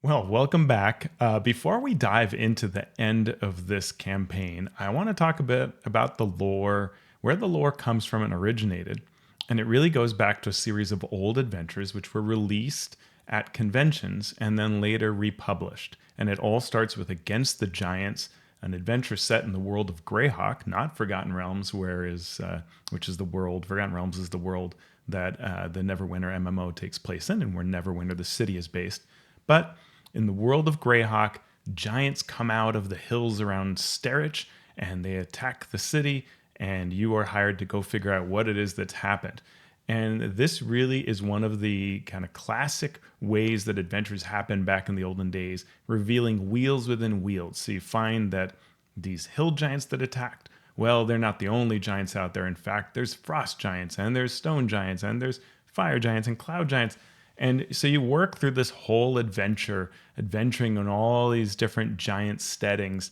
Well, welcome back. Before we dive into the end of this campaign, I want to talk a bit about the lore, where the lore comes from and originated. And it really goes back to a series of old adventures which were released at conventions and then later republished. And it all starts with Against the Giants, an adventure set in the world of Greyhawk, not Forgotten Realms, which is the world. Forgotten Realms is the world that the Neverwinter MMO takes place in, and where Neverwinter, the city, is based. But in the world of Greyhawk, giants come out of the hills around Sterich and they attack the city, and you are hired to go figure out what it is that's happened. And this really is one of the kind of classic ways that adventures happened back in the olden days, revealing wheels within wheels. So you find that these hill giants that attacked, well, they're not the only giants out there. In fact, there's frost giants, and there's stone giants, and there's fire giants and cloud giants. And so you work through this whole adventure, adventuring on all these different giant steadings,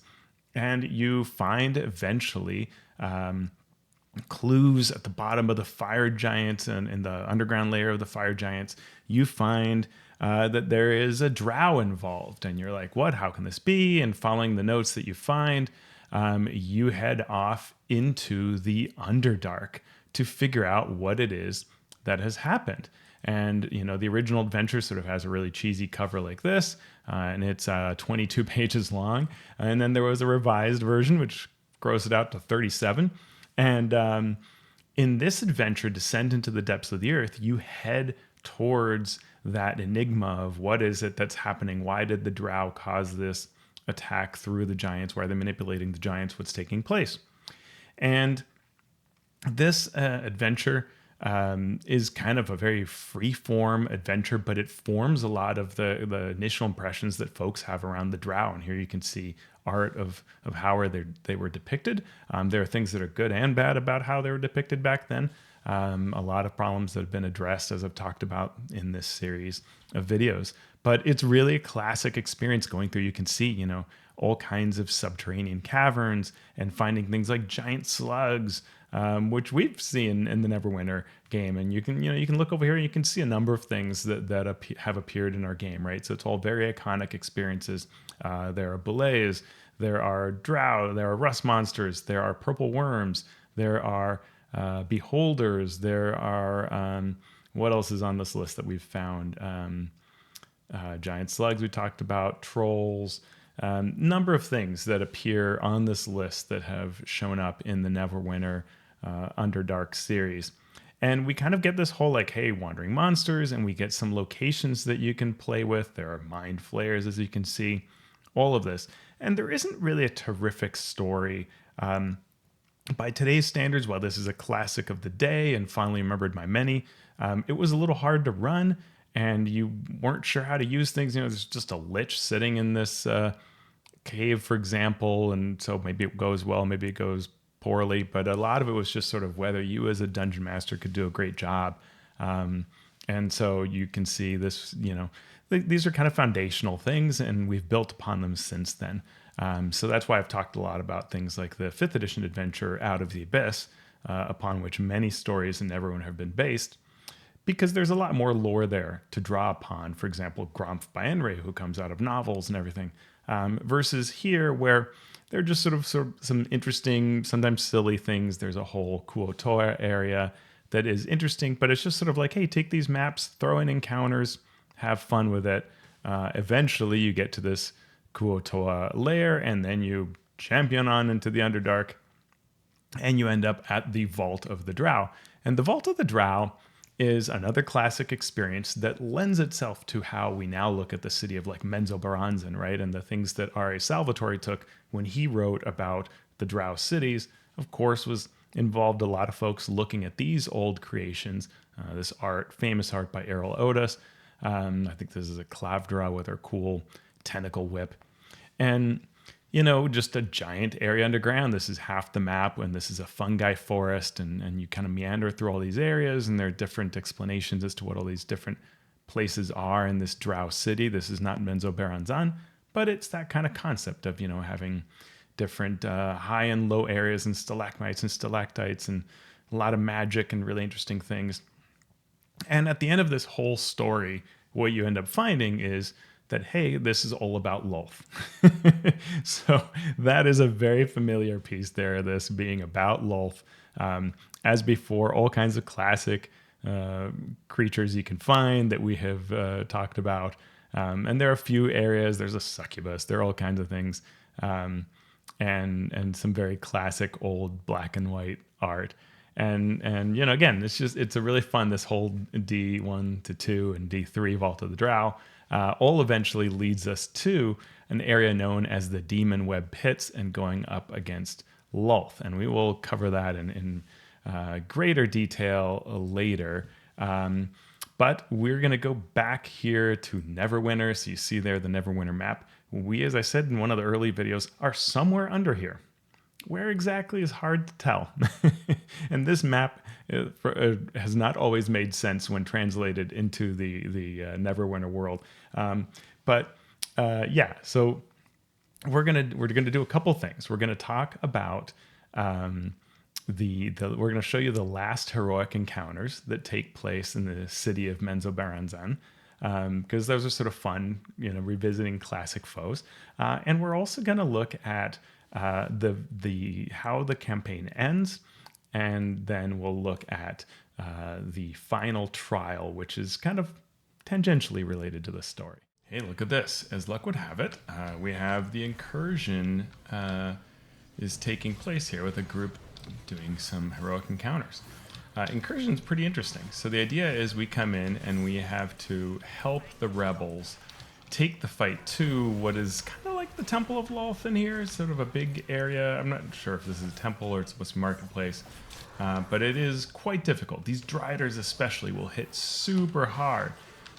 and you find eventually clues at the bottom of the fire giants and in the underground layer of the fire giants. You find that there is a drow involved, and you're like, what? How can this be? And following the notes that you find, you head off into the Underdark to figure out what it is that has happened. And, the original adventure sort of has a really cheesy cover like this, and it's 22 pages long. And then there was a revised version, which grossed it out to 37. And in this adventure, Descent into the Depths of the Earth, you head towards that enigma of what is it that's happening? Why did the Drow cause this attack through the giants? Why are they manipulating the giants? What's taking place? And this adventure is kind of a very free-form adventure, but it forms a lot of the initial impressions that folks have around the Drow. And here you can see art of how they were depicted. There are things that are good and bad about how they were depicted back then. A lot of problems that have been addressed, as I've talked about in this series of videos. But it's really a classic experience going through. You can see, all kinds of subterranean caverns and finding things like giant slugs, which we've seen in the Neverwinter game. And you can look over here and you can see a number of things that have appeared in our game, right? So it's all very iconic experiences. There are belays, there are drow, there are rust monsters, there are purple worms, there are beholders, there are what else is on this list that we've found? Giant slugs we talked about, trolls, number of things that appear on this list that have shown up in the Neverwinter Underdark series. And we kind of get this whole like, hey, wandering monsters, and we get some locations that you can play with. There are mind flayers, as you can see, all of this. And there isn't really a terrific story. By today's standards, while this is a classic of the day and fondly remembered by many, it was a little hard to run, and you weren't sure how to use things. There's just a lich sitting in this cave, for example, and so maybe it goes well, maybe it goes poorly, but a lot of it was just sort of whether you as a dungeon master could do a great job. And so you can see this, these are kind of foundational things, and we've built upon them since then. So that's why I've talked a lot about things like the 5th edition adventure Out of the Abyss, upon which many stories in Neverwinter have been based, because there's a lot more lore there to draw upon. For example, Gromf by Enre, who comes out of novels and everything, versus here where they're just sort of some interesting, sometimes silly things. There's a whole Kuotoa area that is interesting, but it's just sort of like, hey, take these maps, throw in encounters, have fun with it. Eventually you get to this Kuotoa lair, and then you champion on into the Underdark, and you end up at the Vault of the Drow. And the Vault of the Drow is another classic experience that lends itself to how we now look at the city of like Menzoberranzan, right? And the things that R.A. Salvatore took when he wrote about the Drow cities, of course, was involved a lot of folks looking at these old creations, this art, famous art by Errol Otis. I think this is a Clavdra with her cool tentacle whip. And just a giant area underground. This is half the map, and this is a fungi forest, and you kind of meander through all these areas, and there are different explanations as to what all these different places are in this Drow city. This is not Menzoberranzan, but it's that kind of concept of, having different high and low areas and stalagmites and stalactites and a lot of magic and really interesting things. And at the end of this whole story, what you end up finding is that, hey, this is all about Lolth. So that is a very familiar piece there, this being about Lolth. As before, all kinds of classic creatures you can find that we have talked about. And there are a few areas. There's a succubus. There are all kinds of things. And some very classic old black and white art. And you know, again, it's a really fun, this whole D1 to 2 and D3 Vault of the Drow all eventually leads us to an area known as the Demon Web Pits and going up against Lolth. And we will cover that in greater detail later. But we're going to go back here to Neverwinter. So you see there the Neverwinter map. We, as I said in one of the early videos, are somewhere under here. Where exactly is hard to tell. And this map has not always made sense when translated into the Neverwinter world. Yeah, so we're gonna do a couple things. We're gonna talk about we're gonna show you the last heroic encounters that take place in the city of Menzoberranzan. Because those are sort of fun, you know, revisiting classic foes. And we're also going to look at how the campaign ends, and then we'll look at the final trial, which is kind of tangentially related to the story. Hey, look at this. As luck would have it, we have the Incursion is taking place here with a group doing some heroic encounters. Incursion is pretty interesting. So the idea is we come in and we have to help the rebels take the fight to what is kind of like the Temple of Lolth in here. It's sort of a big area. I'm not sure if this is a temple or it's supposed to be a marketplace, but it is quite difficult. These Driders especially will hit super hard.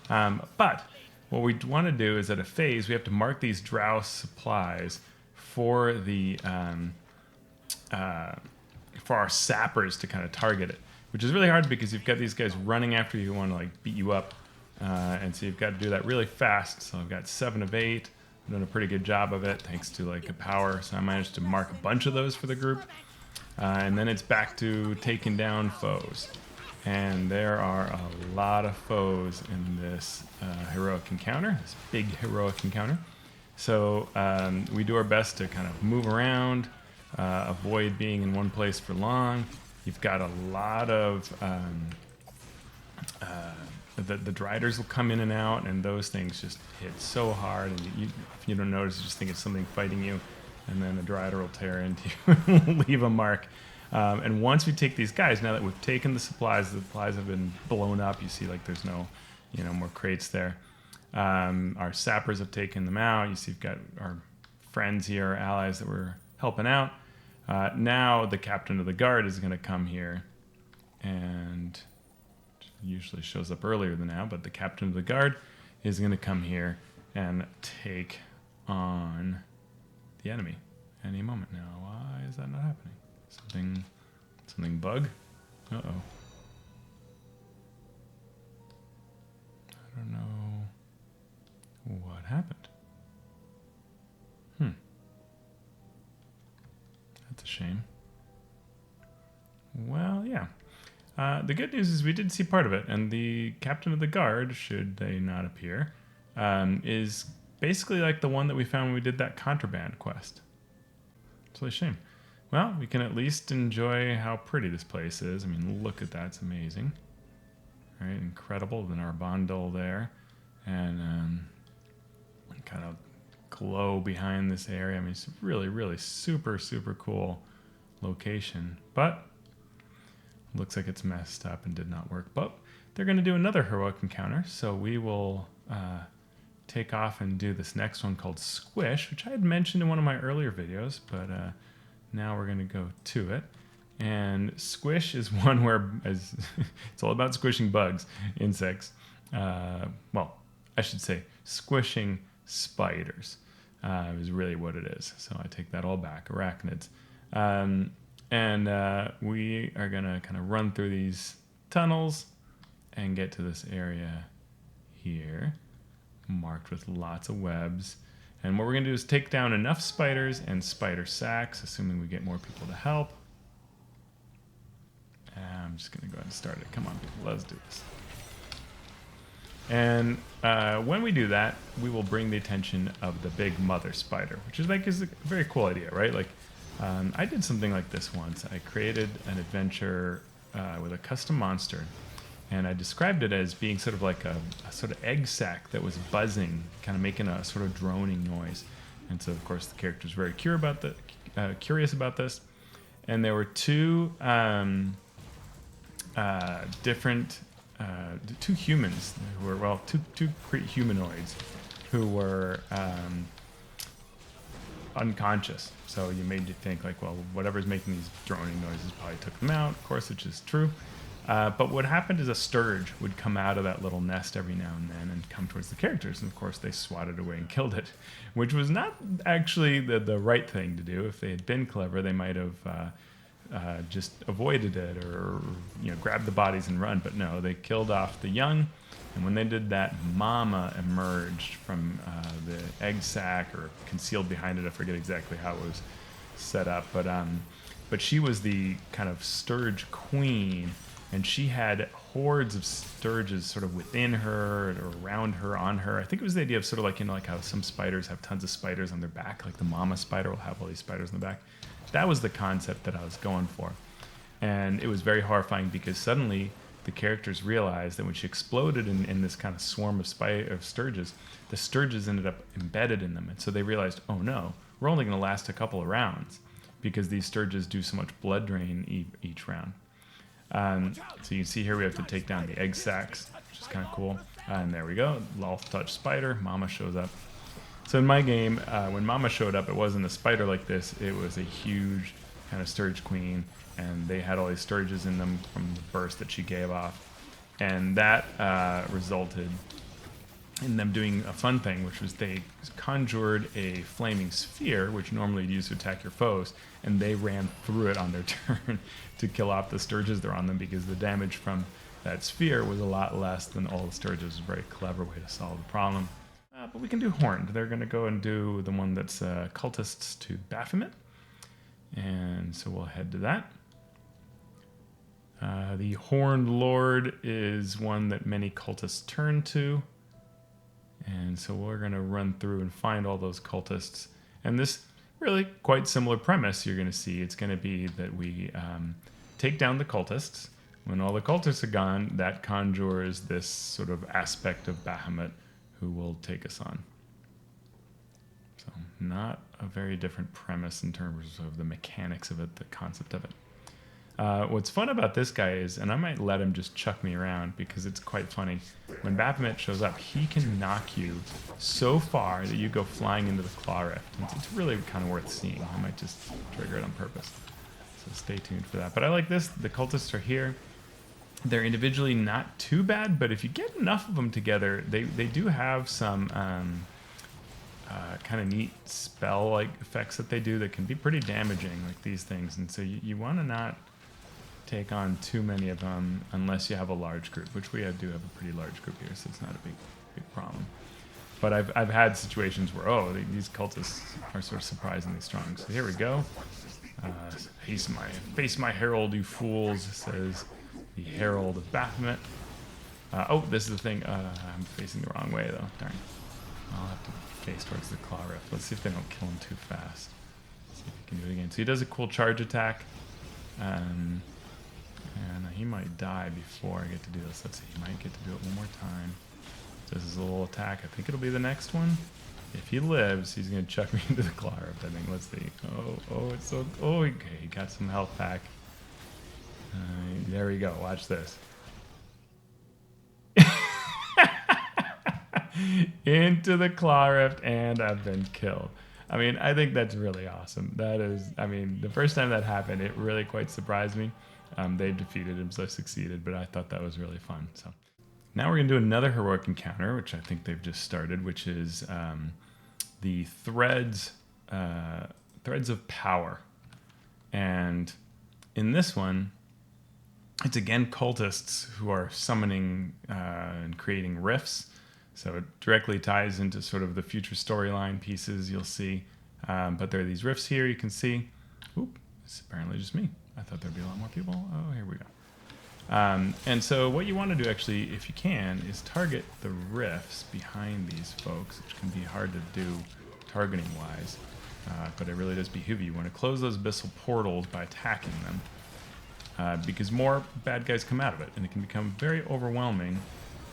But what we want to do is at a phase, we have to mark these Drow supplies for the for our sappers to kind of target it. Which is really hard because you've got these guys running after you who want to like beat you up. And so you've got to do that really fast. So I've got 7 of 8. I'm doing a pretty good job of it thanks to like a power. So I managed to mark a bunch of those for the group. And then it's back to taking down foes. And there are a lot of foes in this heroic encounter, this big heroic encounter. So we do our best to kind of move around, avoid being in one place for long. You've got a lot of the Driders will come in and out, and those things just hit so hard. And if you don't notice, you just think it's something fighting you, and then a Drider will tear into you and leave a mark. And once we take these guys, now that we've taken the supplies have been blown up. You see, like there's no, more crates there. Our sappers have taken them out. You see, you've got our friends here, our allies that we're helping out. Now the captain of the guard is going to come here, and usually shows up earlier than now, but the captain of the guard is going to come here and take on the enemy any moment now. Why is that not happening? Something bug? Uh-oh. I don't know what happened. That's a shame. Well, yeah. The good news is we did see part of it, and the captain of the guard, should they not appear, is basically like the one that we found when we did that contraband quest. It's really a shame. Well, we can at least enjoy how pretty this place is. I mean, look at that. It's amazing. All right, incredible. Then our bundle there. And kind of glow behind this area. I mean, it's really, really super, super cool location. But looks like it's messed up and did not work. But they're going to do another heroic encounter. So we will take off and do this next one called Squish, which I had mentioned in one of my earlier videos. But now we're going to go to it. And Squish is one where it's all about squishing bugs, insects. Well, I should say squishing spiders is really what it is. So I take that all back, arachnids. And we are going to kind of run through these tunnels and get to this area here, marked with lots of webs. And what we're going to do is take down enough spiders and spider sacks, assuming we get more people to help. I'm just going to go ahead and start it. Come on, people, let's do this. And when we do that, we will bring the attention of the big mother spider, which is like is a very cool idea, right? Like I did something like this once. I created an adventure with a custom monster, and I described it as being sort of like a sort of egg sac that was buzzing, kind of making a sort of droning noise. And so, of course, the character's very curious about this. And there were two different two humans who were, well, two humanoids who were unconscious. So you made you think like, well, whatever's making these droning noises probably took them out. Of course, which is true. But what happened is a sturge would come out of that little nest every now and then and come towards the characters. And of course, they swatted away and killed it, which was not actually the right thing to do. If they had been clever, they might have just avoided it or grabbed the bodies and run. But no, they killed off the young. And when they did that, Mama emerged from the egg sac or concealed behind it. I forget exactly how it was set up. But she was the kind of sturge queen. And she had hordes of sturges sort of within her or around her, on her. I think it was the idea of sort of like, like how some spiders have tons of spiders on their back. Like the mama spider will have all these spiders on the back. That was the concept that I was going for. And it was very horrifying because suddenly the characters realized that when she exploded in this kind of swarm of sturges, the sturges ended up embedded in them. And so they realized, oh no, we're only going to last a couple of rounds because these sturges do so much blood drain each round. So you can see here we have to take down the egg sacs, which is kind of cool. And there we go, Lolth touch spider, Mama shows up. So in my game, when Mama showed up, it wasn't a spider like this, it was a huge kind of sturge queen, and they had all these sturges in them from the burst that she gave off. And that resulted in them doing a fun thing, which was they conjured a flaming sphere, which normally you'd use to attack your foes, and they ran through it on their turn to kill off the sturges that are on them, because the damage from that sphere was a lot less than all the sturges. It was a very clever way to solve the problem. But we can do Horned. They're going to go and do the one that's cultists to Baphomet. And so we'll head to that. The Horned Lord is one that many cultists turn to. And so we're going to run through and find all those cultists. And this really quite similar premise you're going to see. It's going to be that we take down the cultists. When all the cultists are gone, that conjures this sort of aspect of Baphomet who will take us on. So not a very different premise in terms of the mechanics of it, the concept of it. What's fun about this guy is, and I might let him just chuck me around because it's quite funny, when Baphomet shows up, he can knock you so far that you go flying into the claw rift. It's really kind of worth seeing. I might just trigger it on purpose. So stay tuned for that. But I like this. The cultists are here. They're individually not too bad, but if you get enough of them together, they do have some kind of neat spell-like effects that they do that can be pretty damaging, like these things. And so you want to not take on too many of them unless you have a large group, which we do have a pretty large group here, so it's not a big problem. But I've had situations where these cultists are sort of surprisingly strong. So here we go. Face my herald, you fools, says the Herald of Baphomet. This is the thing. I'm facing the wrong way though. Darn. I'll have to face towards the claw rift. Let's see if they don't kill him too fast. Let's see if he can do it again. So he does a cool charge attack. And he might die before I get to do this. Let's see, he might get to do it one more time. This is a little attack. I think it'll be the next one. If he lives, he's going to chuck me into the claw rift, I think. Let's see. Okay, he got some health back. There we go. Watch this. Into the claw rift, and I've been killed. I mean, I think that's really awesome. That is, I mean, the first time that happened, it really quite surprised me. They defeated him, so I succeeded, but I thought that was really fun. So now we're going to do another heroic encounter, which I think they've just started, which is the Threads of Power. And in this one, it's again cultists who are summoning and creating rifts. So it directly ties into sort of the future storyline pieces you'll see. But there are these rifts here you can see. Oop, it's apparently just me. I thought there'd be a lot more people. Oh, here we go. And so what you want to do actually, if you can, is target the rifts behind these folks, which can be hard to do targeting wise. But it really does behoove you. You want to close those abyssal portals by attacking them, because more bad guys come out of it, and it can become very overwhelming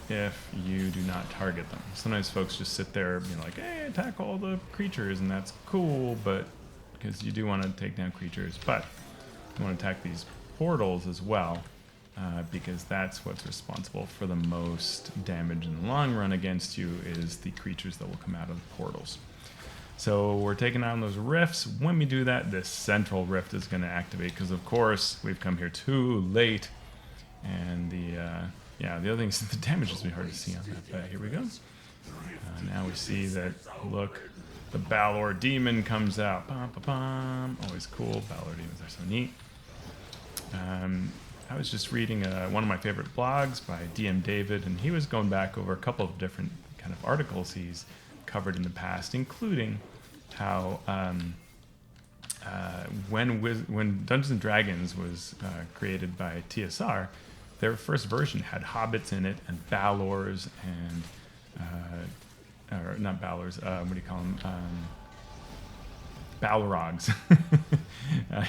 if you do not target them. Sometimes folks just sit there, like, hey, attack all the creatures, and that's cool, but because you do want to take down creatures, but you want to attack these portals as well, because that's what's responsible for the most damage in the long run against you, is the creatures that will come out of the portals. So we're taking on those rifts. When we do that, this central rift is going to activate, because of course we've come here too late. And the other thing is the damage is really hard to see on that. But here we go. Now we see that, look, the Balor demon comes out. Bum, bum, bum. Always cool. Balor demons are so neat. I was just reading one of my favorite blogs by DM David, and he was going back over a couple of different kind of articles he's covered in the past, including how when Dungeons and Dragons was created by TSR, their first version had hobbits in it and Balors and or not Balors, what do you call them? Balrogs.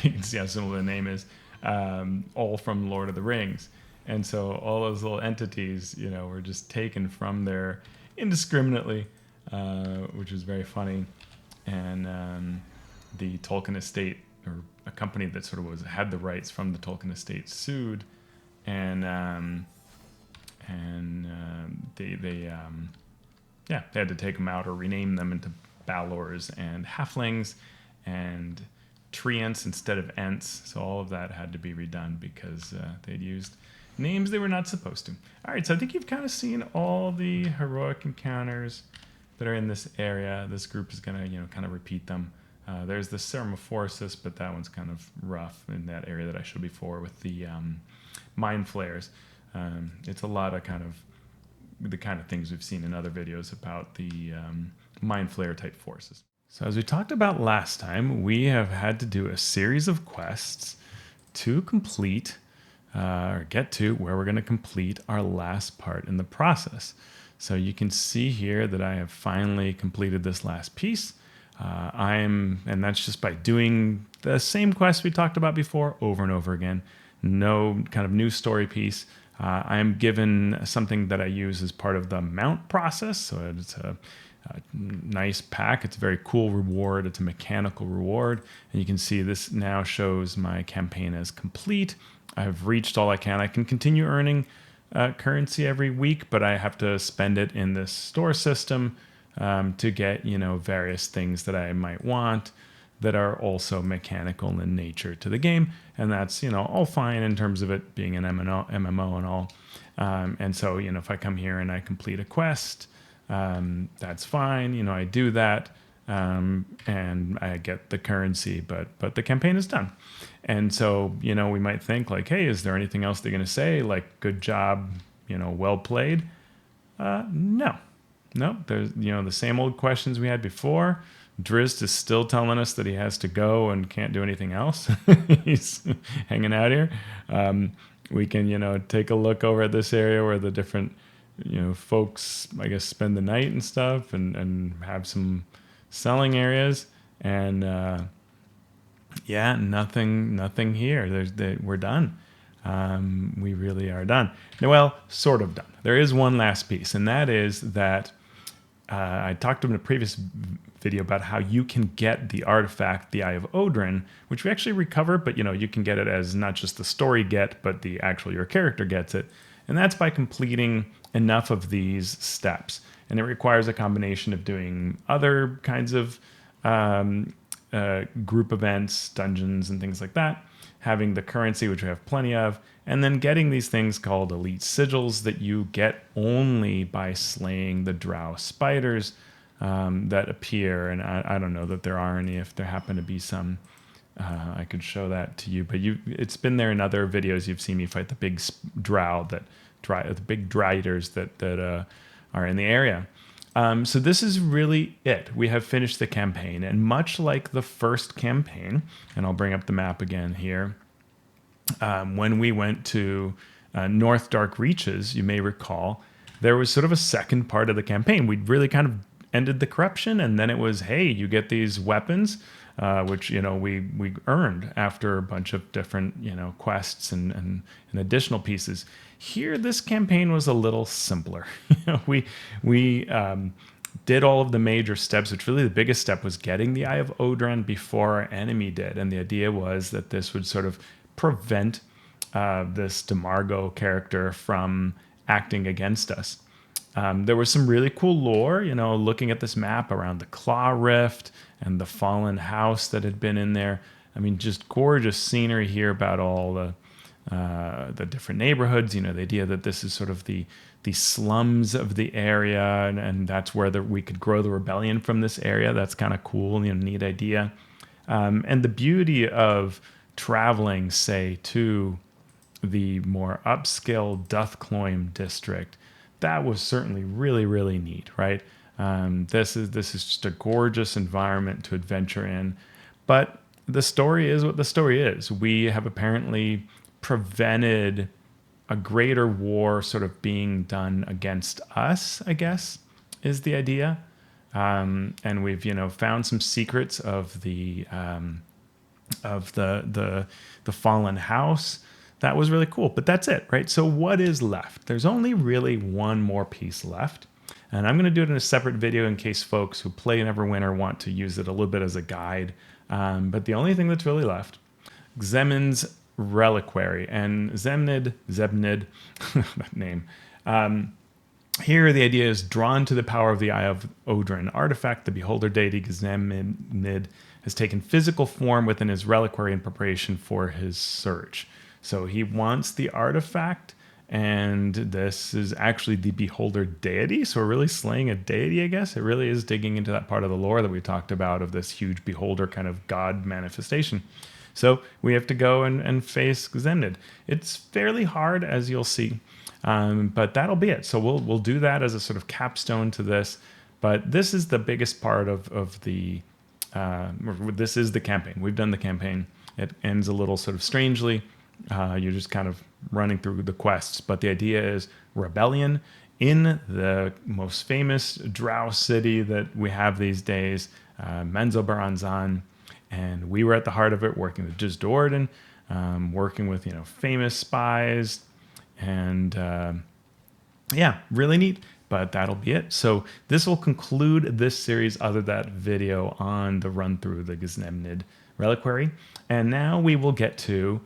You can see how similar the name is. All from Lord of the Rings. And so all those little entities, were just taken from there indiscriminately, which was very funny. And the Tolkien estate, or a company that sort of had the rights from the Tolkien estate, sued, and they had to take them out or rename them into Balors and Halflings and Treants instead of Ents. So all of that had to be redone because they'd used names they were not supposed to. All right, so I think you've kind of seen all the heroic encounters that are in this area. This group is going to, kind of repeat them. There's the Ceramophoresis, but that one's kind of rough in that area that I showed before with the Mind Flayers. It's a lot of the kind of things we've seen in other videos about the Mind Flayer type forces. So as we talked about last time, we have had to do a series of quests to complete or get to where we're going to complete our last part in the process. So you can see here that I have finally completed this last piece. And that's just by doing the same quest we talked about before over and over again. No kind of new story piece. I am given something that I use as part of the mount process. So it's a nice pack. It's a very cool reward. It's a mechanical reward. And you can see this now shows my campaign as complete. I've reached all I can. I can continue earning currency every week, but I have to spend it in this store system to get, various things that I might want that are also mechanical in nature to the game. And that's, all fine in terms of it being an MMO and all. And so, if I come here and I complete a quest, that's fine. I do that, and I get the currency, but the campaign is done. And so, we might think like, hey, is there anything else they're going to say? Like, good job, well played. No, there's, the same old questions we had before. Drizzt is still telling us that he has to go and can't do anything else. He's hanging out here. We can, take a look over at this area where the different, folks, I guess, spend the night and stuff, and have some selling areas. And nothing here. We're done. We really are done. Well, sort of done. There is one last piece, and that is that I talked in a previous video about how you can get the artifact, the Eye of Odrin, which we actually recover, but you can get it as not just the story get, but the actual your character gets it. And that's by completing enough of these steps. And it requires a combination of doing other kinds of group events, dungeons, and things like that, having the currency, which we have plenty of, and then getting these things called elite sigils that you get only by slaying the Drow spiders that appear. And I don't know that there are any. If there happen to be some, I could show that to you. But it's been there in other videos. You've seen me fight the big Drow the big Driders that are in the area. So this is really it. We have finished the campaign, and much like the first campaign, and I'll bring up the map again here, when we went to North Dark Reaches, you may recall, there was sort of a second part of the campaign. We'd really kind of ended the corruption, and then it was, hey, you get these weapons, which we earned after a bunch of different quests and additional pieces. Here, this campaign was a little simpler. We did all of the major steps, which really the biggest step was getting the Eye of Odran before our enemy did, and the idea was that this would sort of prevent this DeMargo character from acting against us. There was some really cool lore, looking at this map around the Claw Rift and the fallen house that had been in there. I mean, just gorgeous scenery here about all the different neighborhoods. The idea that this is sort of the slums of the area, and that's where we could grow the rebellion from this area. That's kind of cool, neat idea. And the beauty of traveling, say, to the more upscale Duthcloim district, that was certainly really, really neat, right? This is just a gorgeous environment to adventure in. But the story is what the story is. We have apparently prevented a greater war sort of being done against us, I guess, is the idea. And we've, found some secrets of the fallen house. That was really cool, but that's it, right? So what is left? There's only really one more piece left, and I'm going to do it in a separate video in case folks who play Neverwinter want to use it a little bit as a guide. But the only thing that's really left, Gzemnid's Reliquary, and Gzemnid, that name. Here, the idea is drawn to the power of the Eye of Odran artifact. The beholder deity Gzemnid has taken physical form within his reliquary in preparation for his search. So he wants the artifact, and this is actually the beholder deity. So we're really slaying a deity, I guess. It really is digging into that part of the lore that we talked about of this huge beholder kind of god manifestation. So we have to go and face Gzemnid. It's fairly hard, as you'll see, but that'll be it. So we'll do that as a sort of capstone to this. But this is the biggest part of the. This is the campaign. We've done the campaign. It ends a little sort of strangely. You're just kind of running through the quests, but the idea is rebellion in the most famous Drow city that we have these days, Menzoberranzan. And we were at the heart of it, working with Gzemnid, working with famous spies, and really neat. But that'll be it. So this will conclude this series, other than that video on the run through the Gzemnid Reliquary. And now we will get to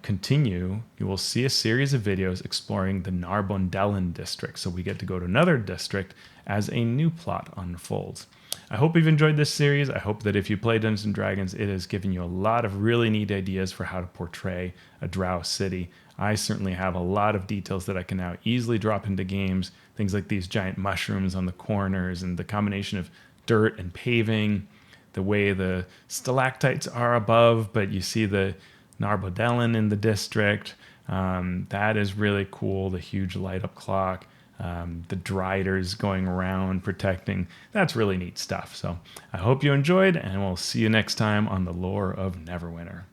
continue. You will see a series of videos exploring the Narbondellan district. So we get to go to another district as a new plot unfolds. I hope you've enjoyed this series. I hope that if you play Dungeons & Dragons, it has given you a lot of really neat ideas for how to portray a Drow city. I certainly have a lot of details that I can now easily drop into games. Things like these giant mushrooms on the corners and the combination of dirt and paving, the way the stalactites are above, but you see the Narbondellan in the district. That is really cool. The huge light up clock. The driders going around protecting. That's really neat stuff. So I hope you enjoyed, and we'll see you next time on the lore of Neverwinter.